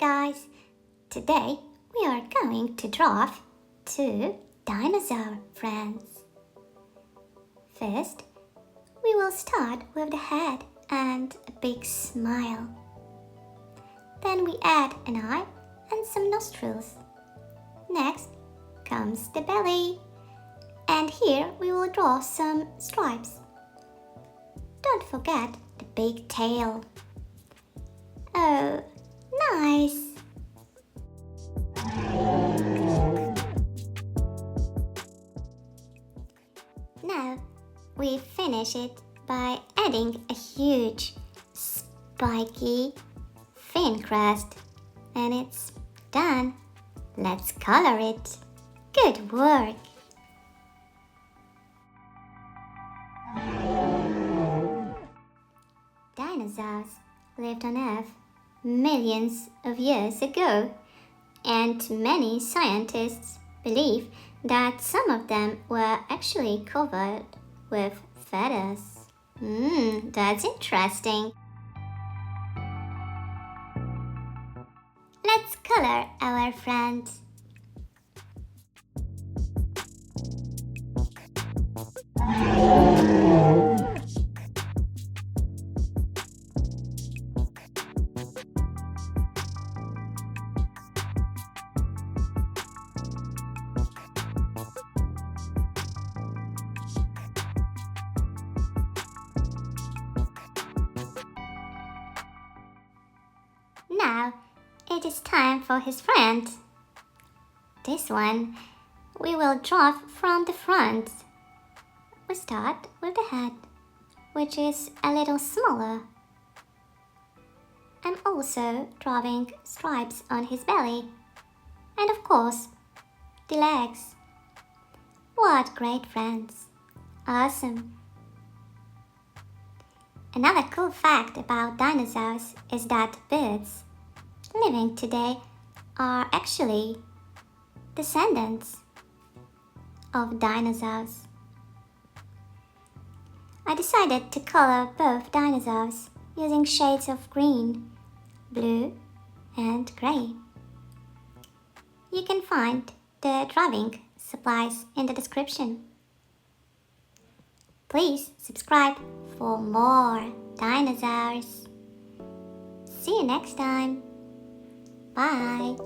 guys! Today we are going to draw two dinosaur friends. First, we will start with the head and a big smile. Then we add an eye and some nostrils. Next comes the belly, and here we will draw some stripes. Don't forget the big tail. Oh, nice! Now we finish it by adding a huge, spiky fin crust, and it's done. Let's color it. Good work! Dinosaurs lived on Earth millions of years ago, and many scientists believe that some of them were actually covered with feathers. That's interesting. Let's color our friends. Now it is time for his friend. This one we will draw from the front. We start with the head, which is a little smaller. I'm also drawing stripes on his belly, and of course the legs. What great friends! Awesome! Another cool fact about dinosaurs is that birds living today are actually descendants of dinosaurs. I decided to color both dinosaurs using shades of green, blue and grey. You can find the drawing supplies in the description. Please subscribe for more dinosaurs. See you next time. Bye.